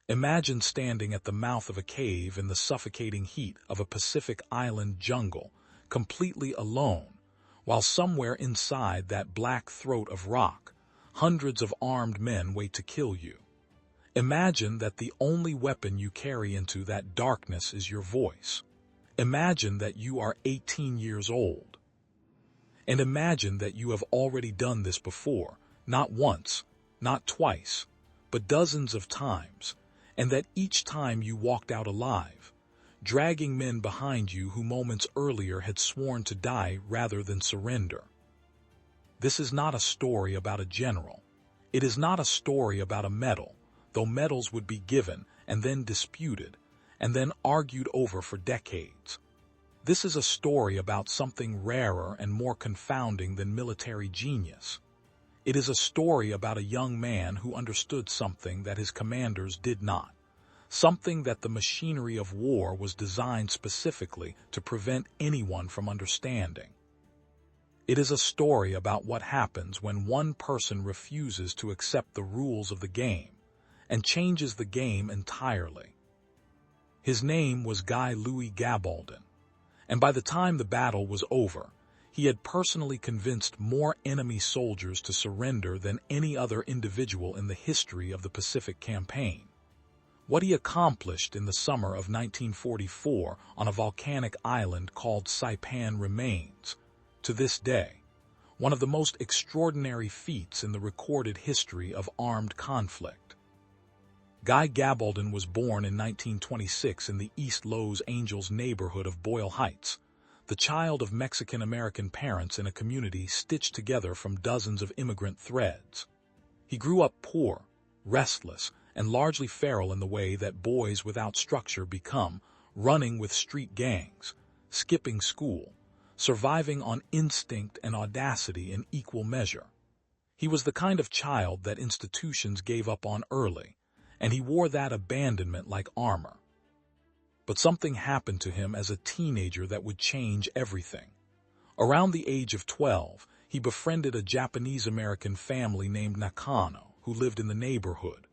Imagine standing at the mouth of a cave in the suffocating heat of a Pacific Island jungle, completely alone, while somewhere inside that black throat of rock, hundreds of armed men wait to kill you. Imagine that the only weapon you carry into that darkness is your voice. Imagine that you are 18 years old. And imagine that you have already done this before, not once, not twice, but dozens of times, and that each time you walked out alive, dragging men behind you who moments earlier had sworn to die rather than surrender. This is not a story about a general. It is not a story about a medal, though medals would be given and then disputed, and then argued over for decades. This is a story about something rarer and more confounding than military genius. It is a story about a young man who understood something that his commanders did not, something that the machinery of war was designed specifically to prevent anyone from understanding. It is a story about what happens when one person refuses to accept the rules of the game and changes the game entirely. His name was Guy Louis Gabaldon, and by the time the battle was over, he had personally convinced more enemy soldiers to surrender than any other individual in the history of the Pacific Campaign. What he accomplished in the summer of 1944 on a volcanic island called Saipan remains, to this day, one of the most extraordinary feats in the recorded history of armed conflict. Guy Gabaldon was born in 1926 in the East Los Angeles neighborhood of Boyle Heights, the child of Mexican-American parents in a community stitched together from dozens of immigrant threads. He grew up poor, restless, and largely feral in the way that boys without structure become, running with street gangs, skipping school, surviving on instinct and audacity in equal measure. He was the kind of child that institutions gave up on early, and he wore that abandonment like armor. But something happened to him as a teenager that would change everything. Around the age of 12, he befriended a Japanese-American family named Nakano who lived in the neighborhood.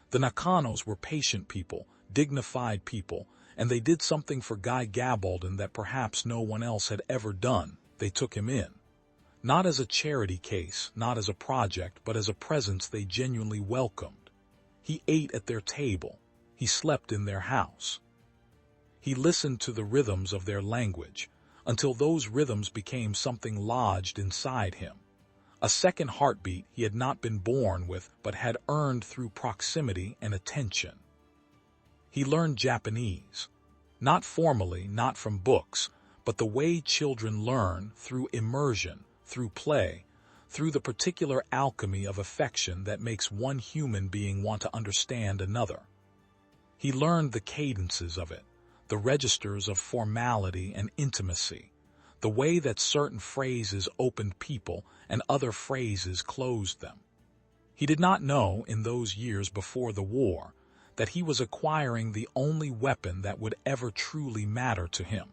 The Nakanos were patient people, dignified people, and they did something for Guy Gabaldon that perhaps no one else had ever done. They took him in. Not as a charity case, not as a project, but as a presence they genuinely welcomed. He ate at their table. He slept in their house. He listened to the rhythms of their language, until those rhythms became something lodged inside him. A second heartbeat he had not been born with, but had earned through proximity and attention. He learned Japanese, not formally, not from books, but the way children learn, through immersion, through play, through the particular alchemy of affection that makes one human being want to understand another. He learned the cadences of it, the registers of formality and intimacy, the way that certain phrases opened people and other phrases closed them. He did not know, in those years before the war, that he was acquiring the only weapon that would ever truly matter to him.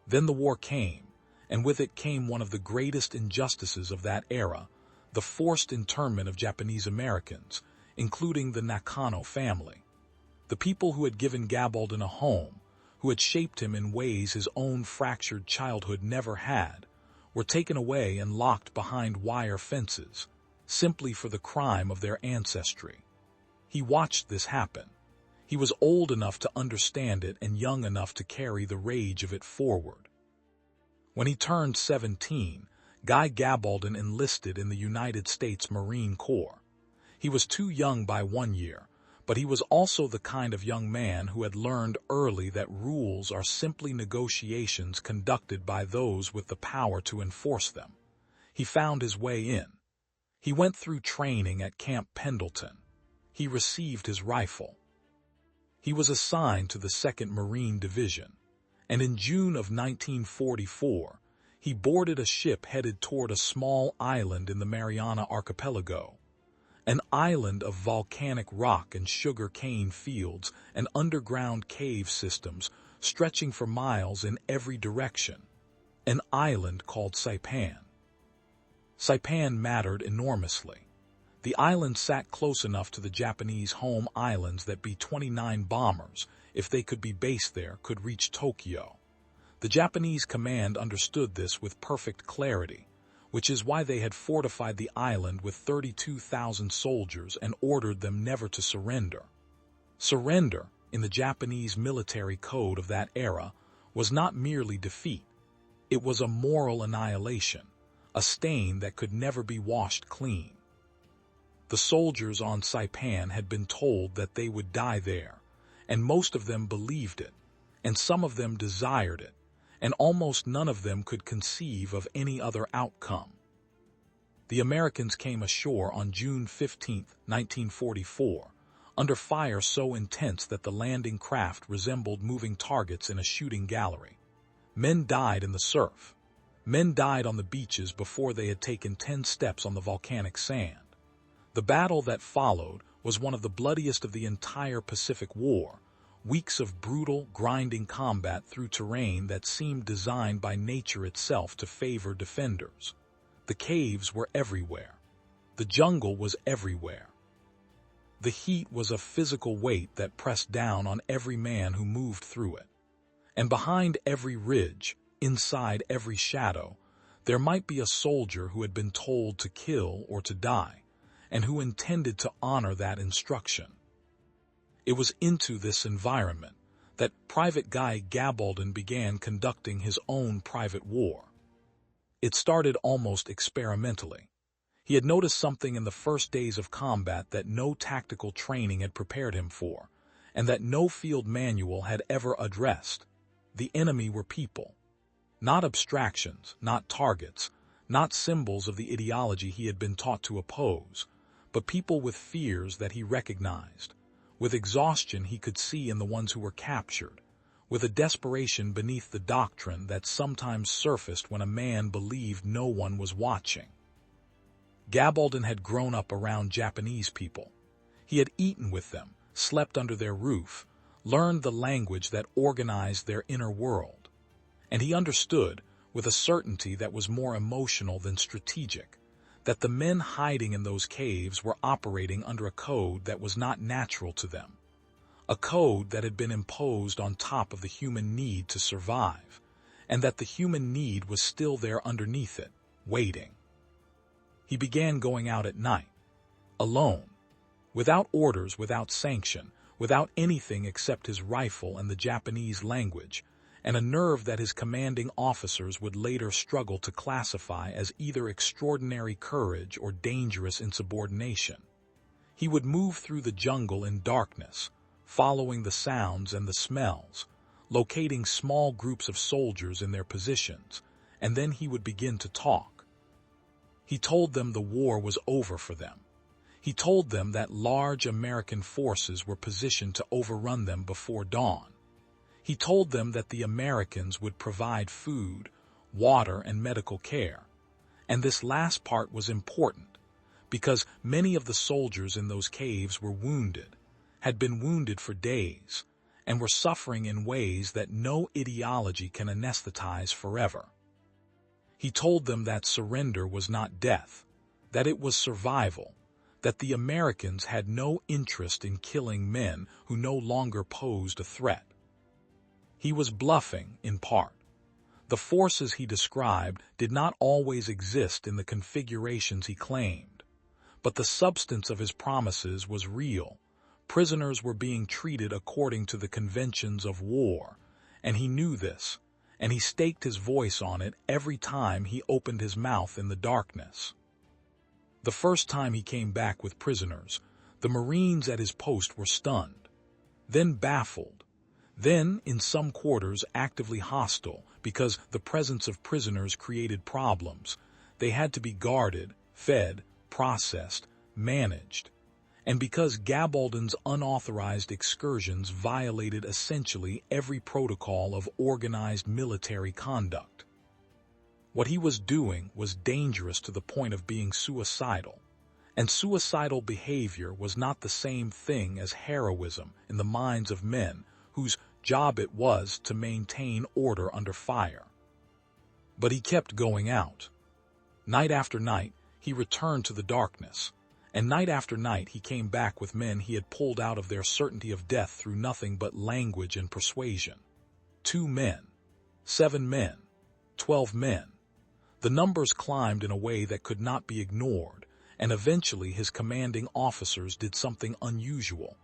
Then the war came, and with it came one of the greatest injustices of that era, the forced internment of Japanese Americans, including the Nakano family. The people who had given Gabaldon a home, who had shaped him in ways his own fractured childhood never had, were taken away and locked behind wire fences, simply for the crime of their ancestry. He watched this happen. He was old enough to understand it and young enough to carry the rage of it forward. When he turned 17, Guy Gabaldon enlisted in the United States Marine Corps. He was too young by 1 year, but he was also the kind of young man who had learned early that rules are simply negotiations conducted by those with the power to enforce them. He found his way in. He went through training at Camp Pendleton. He received his rifle. He was assigned to the 2nd Marine Division, and in June of 1944, he boarded a ship headed toward a small island in the Mariana Archipelago. An island of volcanic rock and sugar cane fields and underground cave systems stretching for miles in every direction. An island called Saipan. Saipan mattered enormously. The island sat close enough to the Japanese home islands that B-29 bombers, if they could be based there, could reach Tokyo. The Japanese command understood this with perfect clarity, which is why they had fortified the island with 32,000 soldiers and ordered them never to surrender. Surrender, in the Japanese military code of that era, was not merely defeat. It was a moral annihilation, a stain that could never be washed clean. The soldiers on Saipan had been told that they would die there, and most of them believed it, and some of them desired it, and almost none of them could conceive of any other outcome. The Americans came ashore on June 15, 1944, under fire so intense that the landing craft resembled moving targets in a shooting gallery. Men died in the surf. Men died on the beaches before they had taken 10 steps on the volcanic sand. The battle that followed was one of the bloodiest of the entire Pacific War, weeks of brutal, grinding combat through terrain that seemed designed by nature itself to favor defenders. The caves were everywhere. The jungle was everywhere. The heat was a physical weight that pressed down on every man who moved through it. And behind every ridge, inside every shadow, there might be a soldier who had been told to kill or to die, and who intended to honor that instruction. It was into this environment that Private Guy Gabaldon began conducting his own private war. It started almost experimentally. He had noticed something in the first days of combat that no tactical training had prepared him for, and that no field manual had ever addressed. The enemy were people. Not abstractions, not targets, not symbols of the ideology he had been taught to oppose, but people with fears that he recognized, with exhaustion he could see in the ones who were captured, with a desperation beneath the doctrine that sometimes surfaced when a man believed no one was watching. Gabaldon had grown up around Japanese people. He had eaten with them, slept under their roof, learned the language that organized their inner world. And he understood, with a certainty that was more emotional than strategic, that the men hiding in those caves were operating under a code that was not natural to them, a code that had been imposed on top of the human need to survive, and that the human need was still there underneath it, waiting. He began going out at night, alone, without orders, without sanction, without anything except his rifle and the Japanese language, and a nerve that his commanding officers would later struggle to classify as either extraordinary courage or dangerous insubordination. He would move through the jungle in darkness, following the sounds and the smells, locating small groups of soldiers in their positions, and then he would begin to talk. He told them the war was over for them. He told them that large American forces were positioned to overrun them before dawn. He told them that the Americans would provide food, water, and medical care. And this last part was important, because many of the soldiers in those caves were wounded, had been wounded for days, and were suffering in ways that no ideology can anesthetize forever. He told them that surrender was not death, that it was survival, that the Americans had no interest in killing men who no longer posed a threat. He was bluffing, in part. The forces he described did not always exist in the configurations he claimed, but the substance of his promises was real. Prisoners were being treated according to the conventions of war, and he knew this, and he staked his voice on it every time he opened his mouth in the darkness. The first time he came back with prisoners, the Marines at his post were stunned, then baffled, then, in some quarters, actively hostile because the presence of prisoners created problems. They had to be guarded, fed, processed, managed. And because Gabaldon's unauthorized excursions violated essentially every protocol of organized military conduct. What he was doing was dangerous to the point of being suicidal, and suicidal behavior was not the same thing as heroism in the minds of men whose job it was to maintain order under fire. But he kept going out. Night after night, he returned to the darkness, and night after night he came back with men he had pulled out of their certainty of death through nothing but language and persuasion. 2 men, 7 men, 12 men. The numbers climbed in a way that could not be ignored, and eventually his commanding officers did something unusual.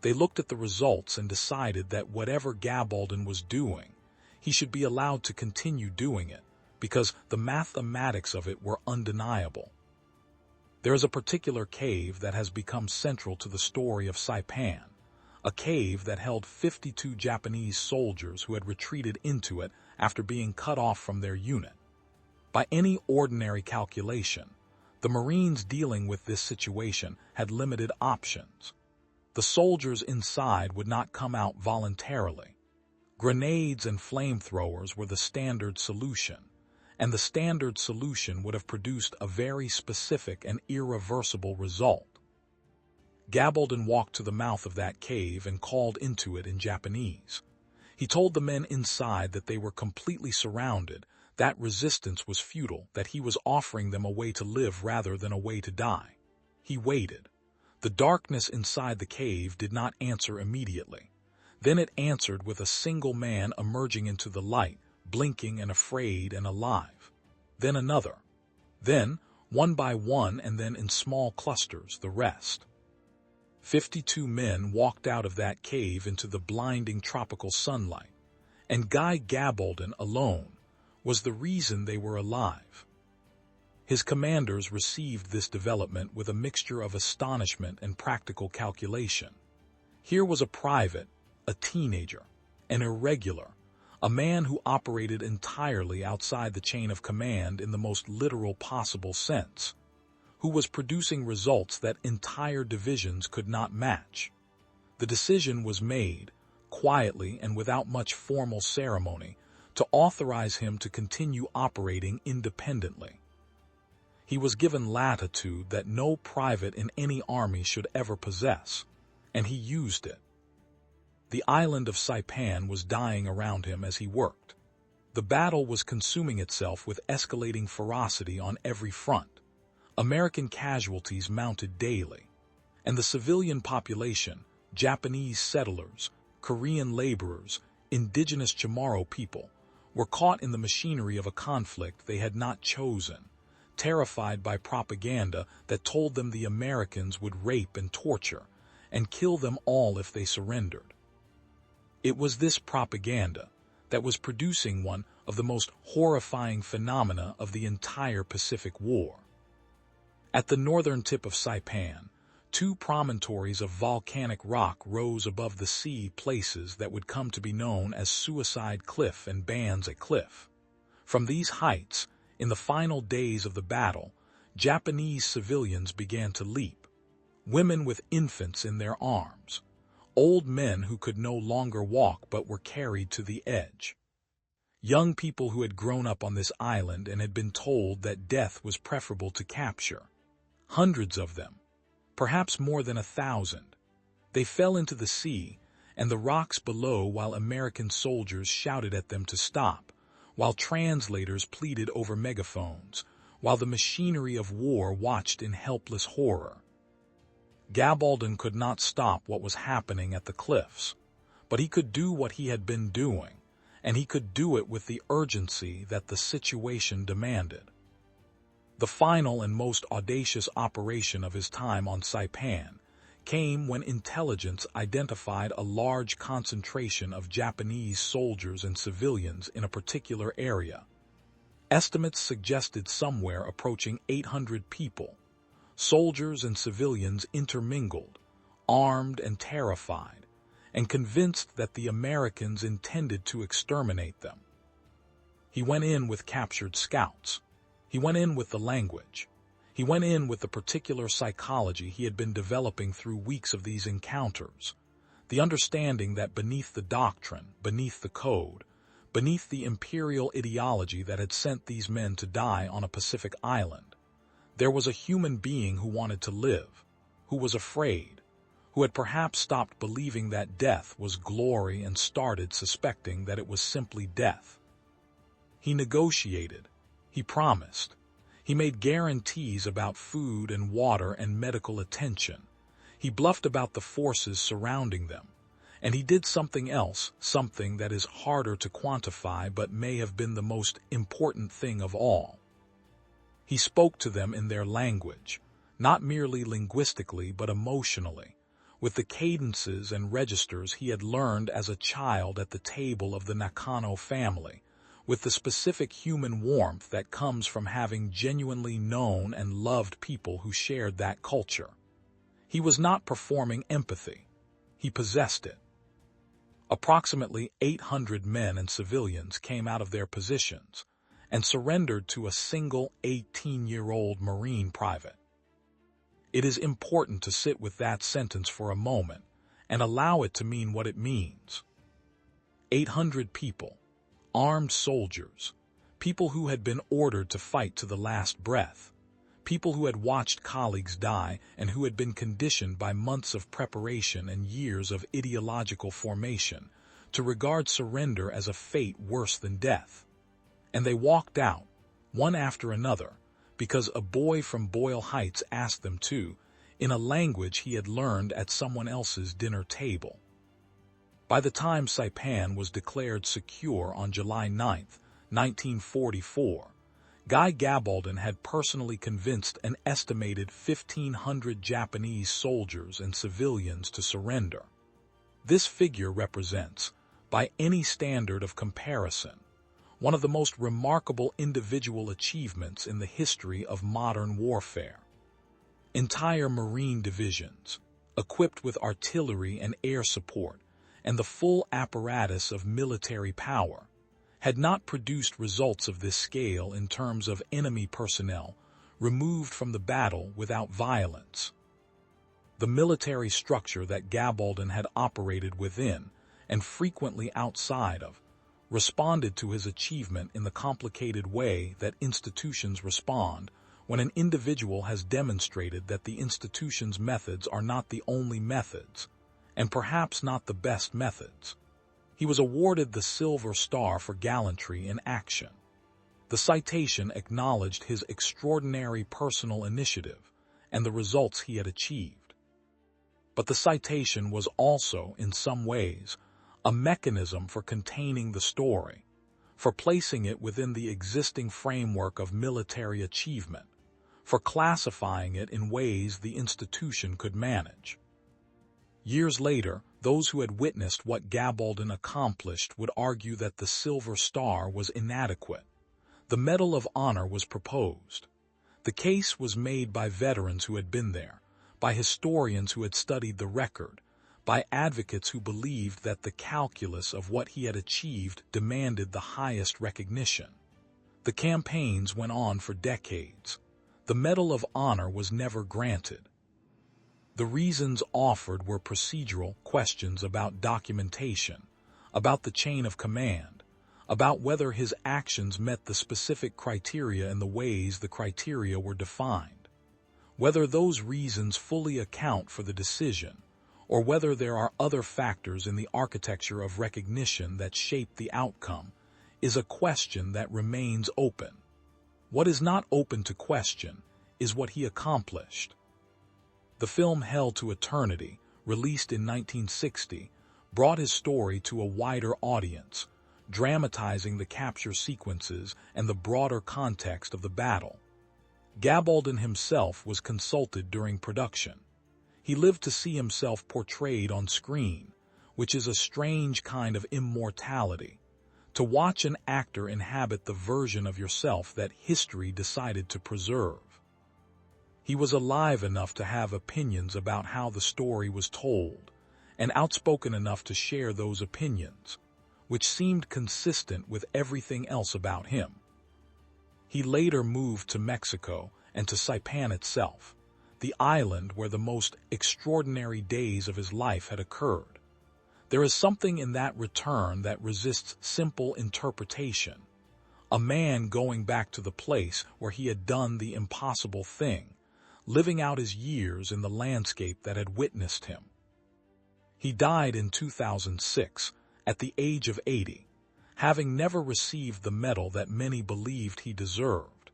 They looked at the results and decided that whatever Gabaldon was doing, he should be allowed to continue doing it, because the mathematics of it were undeniable. There is a particular cave that has become central to the story of Saipan, a cave that held 52 Japanese soldiers who had retreated into it after being cut off from their unit. By any ordinary calculation, the Marines dealing with this situation had limited options. The soldiers inside would not come out voluntarily. Grenades and flamethrowers were the standard solution, and the standard solution would have produced a very specific and irreversible result. Gabaldon walked to the mouth of that cave and called into it in Japanese. He told the men inside that they were completely surrounded, that resistance was futile, that he was offering them a way to live rather than a way to die. He waited. The darkness inside the cave did not answer immediately. Then it answered with a single man emerging into the light, blinking and afraid and alive. Then another. Then, one by one and then in small clusters, the rest. 52 men walked out of that cave into the blinding tropical sunlight, and Guy Gabaldon alone was the reason they were alive. His commanders received this development with a mixture of astonishment and practical calculation. Here was a private, a teenager, an irregular, a man who operated entirely outside the chain of command in the most literal possible sense, who was producing results that entire divisions could not match. The decision was made, quietly and without much formal ceremony, to authorize him to continue operating independently. He was given latitude that no private in any army should ever possess, and he used it. The island of Saipan was dying around him as he worked. The battle was consuming itself with escalating ferocity on every front. American casualties mounted daily, and the civilian population, Japanese settlers, Korean laborers, indigenous Chamorro people, were caught in the machinery of a conflict they had not chosen, terrified by propaganda that told them the Americans would rape and torture, and kill them all if they surrendered. It was this propaganda that was producing one of the most horrifying phenomena of the entire Pacific War. At the northern tip of Saipan, 2 promontories of volcanic rock rose above the sea, places that would come to be known as Suicide Cliff and Banzai Cliff. From these heights, in the final days of the battle, Japanese civilians began to leap. Women with infants in their arms, old men who could no longer walk but were carried to the edge. Young people who had grown up on this island and had been told that death was preferable to capture. Hundreds of them, perhaps more than 1,000. They fell into the sea and the rocks below while American soldiers shouted at them to stop, while translators pleaded over megaphones, while the machinery of war watched in helpless horror. Gabaldon could not stop what was happening at the cliffs, but he could do what he had been doing, and he could do it with the urgency that the situation demanded. The final and most audacious operation of his time on Saipan came when intelligence identified a large concentration of Japanese soldiers and civilians in a particular area. Estimates suggested somewhere approaching 800 people, soldiers and civilians intermingled, armed and terrified, and convinced that the Americans intended to exterminate them. He went in with captured scouts. He went in with the language. He went in with the particular psychology he had been developing through weeks of these encounters, the understanding that beneath the doctrine, beneath the code, beneath the imperial ideology that had sent these men to die on a Pacific island, there was a human being who wanted to live, who was afraid, who had perhaps stopped believing that death was glory and started suspecting that it was simply death. He negotiated. He promised. He made guarantees about food and water and medical attention. He bluffed about the forces surrounding them. And he did something else, something that is harder to quantify but may have been the most important thing of all. He spoke to them in their language, not merely linguistically but emotionally, with the cadences and registers he had learned as a child at the table of the Nakano family, with the specific human warmth that comes from having genuinely known and loved people who shared that culture. He was not performing empathy. He possessed it. Approximately 800 men and civilians came out of their positions and surrendered to a single 18-year-old Marine private. It is important to sit with that sentence for a moment and allow it to mean what it means. 800 people, armed soldiers, people who had been ordered to fight to the last breath, people who had watched colleagues die and who had been conditioned by months of preparation and years of ideological formation to regard surrender as a fate worse than death. And they walked out, one after another, because a boy from Boyle Heights asked them to, in a language he had learned at someone else's dinner table. By the time Saipan was declared secure on July 9, 1944, Guy Gabaldon had personally convinced an estimated 1,500 Japanese soldiers and civilians to surrender. This figure represents, by any standard of comparison, one of the most remarkable individual achievements in the history of modern warfare. Entire Marine divisions, equipped with artillery and air support, and the full apparatus of military power, had not produced results of this scale in terms of enemy personnel removed from the battle without violence. The military structure that Gabaldon had operated within, and frequently outside of, responded to his achievement in the complicated way that institutions respond when an individual has demonstrated that the institution's methods are not the only methods, and perhaps not the best methods. He was awarded the Silver Star for gallantry in action. The citation acknowledged his extraordinary personal initiative and the results he had achieved. But the citation was also, in some ways, a mechanism for containing the story, for placing it within the existing framework of military achievement, for classifying it in ways the institution could manage. Years later, those who had witnessed what Gabaldon accomplished would argue that the Silver Star was inadequate. The Medal of Honor was proposed. The case was made by veterans who had been there, by historians who had studied the record, by advocates who believed that the calculus of what he had achieved demanded the highest recognition. The campaigns went on for decades. The Medal of Honor was never granted. The reasons offered were procedural questions about documentation, about the chain of command, about whether his actions met the specific criteria and the ways the criteria were defined, whether those reasons fully account for the decision, or whether there are other factors in the architecture of recognition that shape the outcome, is a question that remains open. What is not open to question is what he accomplished. The film Hell to Eternity, released in 1960, brought his story to a wider audience, dramatizing the capture sequences and the broader context of the battle. Gabaldon himself was consulted during production. He lived to see himself portrayed on screen, which is a strange kind of immortality, to watch an actor inhabit the version of yourself that history decided to preserve. He was alive enough to have opinions about how the story was told, and outspoken enough to share those opinions, which seemed consistent with everything else about him. He later moved to Mexico and to Saipan itself, the island where the most extraordinary days of his life had occurred. There is something in that return that resists simple interpretation. A man going back to the place where he had done the impossible thing, living out his years in the landscape that had witnessed him. He died in 2006, at the age of 80, having never received the medal that many believed he deserved,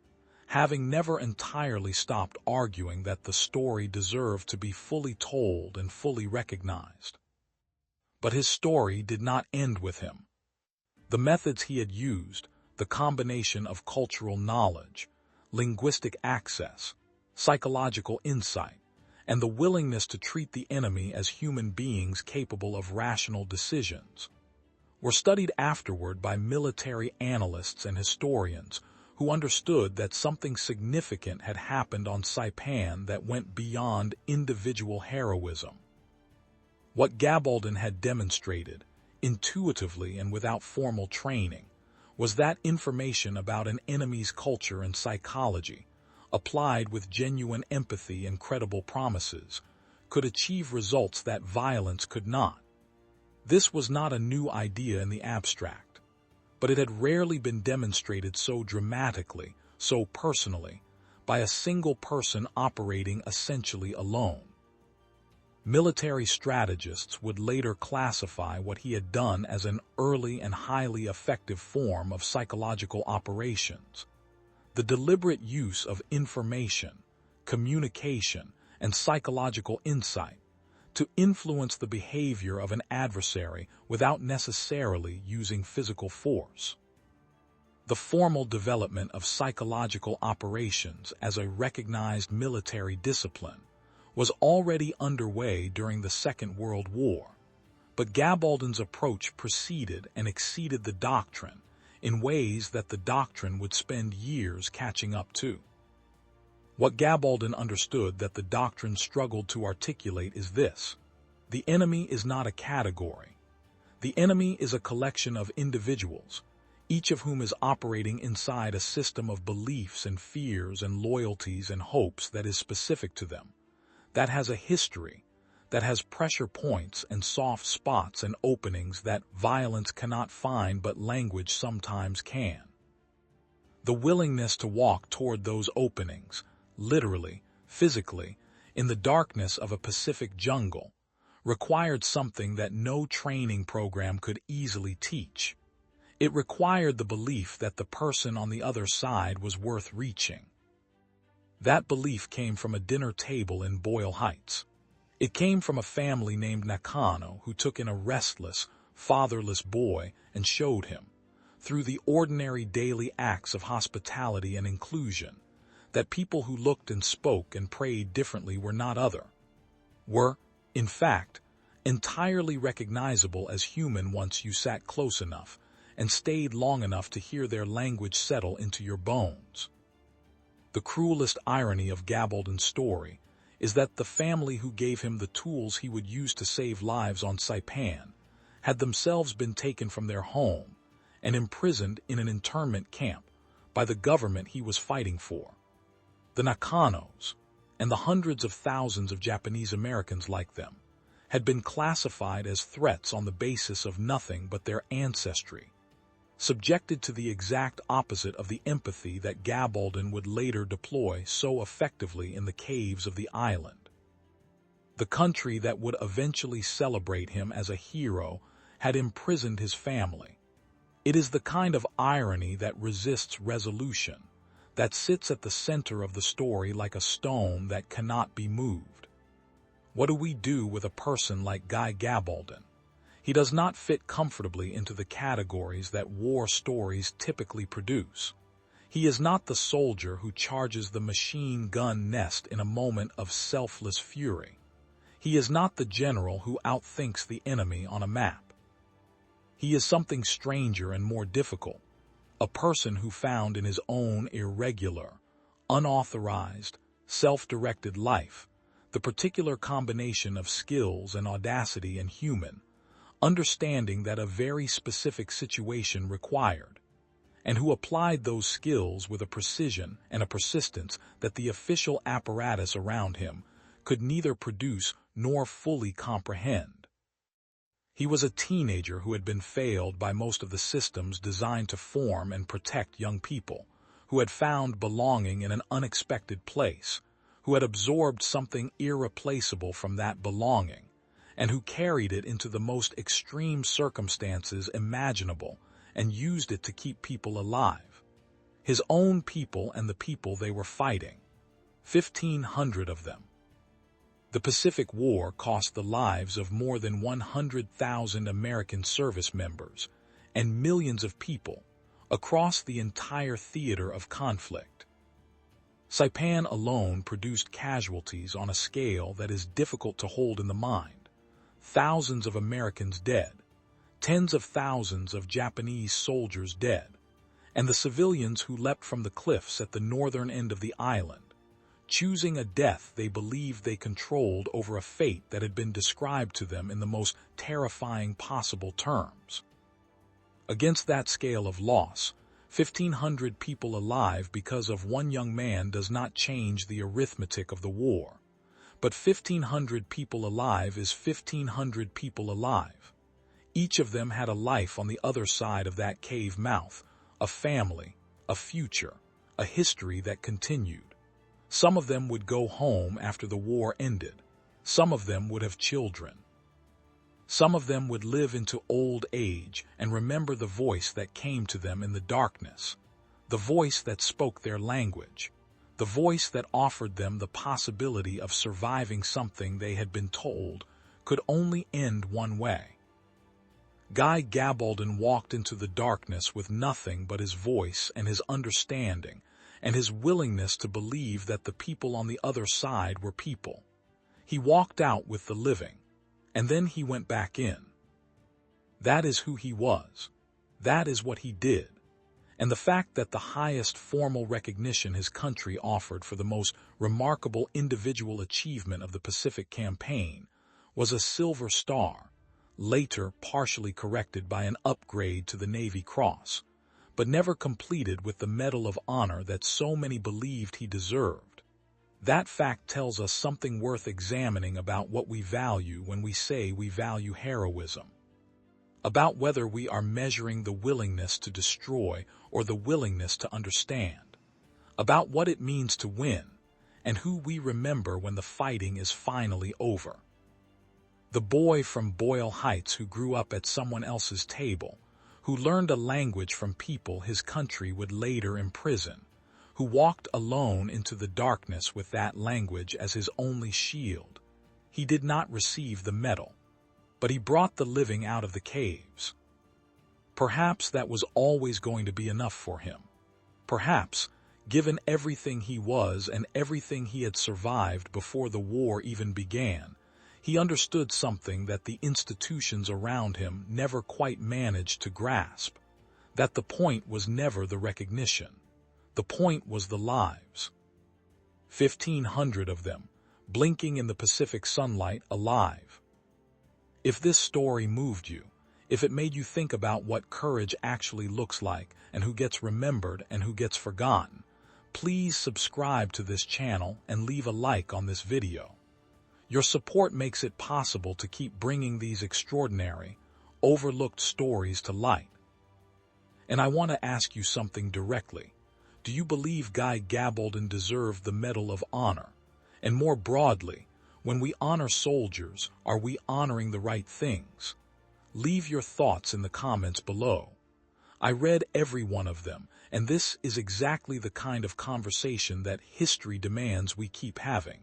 having never entirely stopped arguing that the story deserved to be fully told and fully recognized. But his story did not end with him. The methods he had used, the combination of cultural knowledge, linguistic access, psychological insight, and the willingness to treat the enemy as human beings capable of rational decisions, were studied afterward by military analysts and historians who understood that something significant had happened on Saipan that went beyond individual heroism. What Gabaldon had demonstrated, intuitively and without formal training, was that information about an enemy's culture and psychology, applied with genuine empathy and credible promises, could achieve results that violence could not. This was not a new idea in the abstract, but it had rarely been demonstrated so dramatically, so personally, by a single person operating essentially alone. Military strategists would later classify what he had done as an early and highly effective form of psychological operations. The deliberate use of information, communication, and psychological insight to influence the behavior of an adversary without necessarily using physical force. The formal development of psychological operations as a recognized military discipline was already underway during the Second World War, but Gabaldon's approach preceded and exceeded the doctrine in ways that the doctrine would spend years catching up to. What Gabaldon understood that the doctrine struggled to articulate is this: the enemy is not a category. The enemy is a collection of individuals, each of whom is operating inside a system of beliefs and fears and loyalties and hopes that is specific to them, that has a history, that has pressure points and soft spots and openings that violence cannot find but language sometimes can. The willingness to walk toward those openings, literally, physically, in the darkness of a Pacific jungle, required something that no training program could easily teach. It required the belief that the person on the other side was worth reaching. That belief came from a dinner table in Boyle Heights. It came from a family named Nakano who took in a restless, fatherless boy and showed him, through the ordinary daily acts of hospitality and inclusion, that people who looked and spoke and prayed differently were, in fact, entirely recognizable as human once you sat close enough and stayed long enough to hear their language settle into your bones. The cruelest irony of Gabaldon's story is that the family who gave him the tools he would use to save lives on Saipan had themselves been taken from their home and imprisoned in an internment camp by the government he was fighting for. The Nakanos, and the hundreds of thousands of Japanese Americans like them, had been classified as threats on the basis of nothing but their ancestry, subjected to the exact opposite of the empathy that Gabaldon would later deploy so effectively in the caves of the island. The country that would eventually celebrate him as a hero had imprisoned his family. It is the kind of irony that resists resolution, that sits at the center of the story like a stone that cannot be moved. What do we do with a person like Guy Gabaldon? He does not fit comfortably into the categories that war stories typically produce. He is not the soldier who charges the machine gun nest in a moment of selfless fury. He is not the general who outthinks the enemy on a map. He is something stranger and more difficult, a person who found in his own irregular, unauthorized, self-directed life the particular combination of skills and audacity and human understanding that a very specific situation required, and who applied those skills with a precision and a persistence that the official apparatus around him could neither produce nor fully comprehend. He was a teenager who had been failed by most of the systems designed to form and protect young people, who had found belonging in an unexpected place, who had absorbed something irreplaceable from that belonging, and who carried it into the most extreme circumstances imaginable and used it to keep people alive. his own people and the people they were fighting. 1,500 of them. The Pacific War cost the lives of more than 100,000 American service members and millions of people across the entire theater of conflict. Saipan alone produced casualties on a scale that is difficult to hold in the mind. Thousands of Americans dead, tens of thousands of Japanese soldiers dead, and the civilians who leapt from the cliffs at the northern end of the island, choosing a death they believed they controlled over a fate that had been described to them in the most terrifying possible terms. Against that scale of loss, 1,500 people alive because of one young man does not change the arithmetic of the war. But 1,500 people alive is 1,500 people alive. Each of them had a life on the other side of that cave mouth, a family, a future, a history that continued. Some of them would go home after the war ended. Some of them would have children. Some of them would live into old age and remember the voice that came to them in the darkness, the voice that spoke their language, the voice that offered them the possibility of surviving something they had been told could only end one way. Guy Gabaldon walked into the darkness with nothing but his voice and his understanding and his willingness to believe that the people on the other side were people. He walked out with the living, and then he went back in. That is who he was. That is what he did. And the fact that the highest formal recognition his country offered for the most remarkable individual achievement of the Pacific Campaign was a Silver Star, later partially corrected by an upgrade to the Navy Cross, but never completed with the Medal of Honor that so many believed he deserved. That fact tells us something worth examining about what we value when we say we value heroism, about whether we are measuring the willingness to destroy or the willingness to understand, about what it means to win, and who we remember when the fighting is finally over. The boy from Boyle Heights who grew up at someone else's table, who learned a language from people his country would later imprison, who walked alone into the darkness with that language as his only shield. He did not receive the medal, but he brought the living out of the caves. Perhaps that was always going to be enough for him. Perhaps, given everything he was and everything he had survived before the war even began, he understood something that the institutions around him never quite managed to grasp, that the point was never the recognition. The point was the lives. 1,500 of them, blinking in the Pacific sunlight, alive. If this story moved you, if it made you think about what courage actually looks like and who gets remembered and who gets forgotten, please subscribe to this channel and leave a like on this video. Your support makes it possible to keep bringing these extraordinary, overlooked stories to light. And I want to ask you something directly. Do you believe Guy Gabaldon deserved the Medal of Honor? And more broadly, when we honor soldiers, are we honoring the right things? Leave your thoughts in the comments below. I read every one of them, and this is exactly the kind of conversation that history demands we keep having.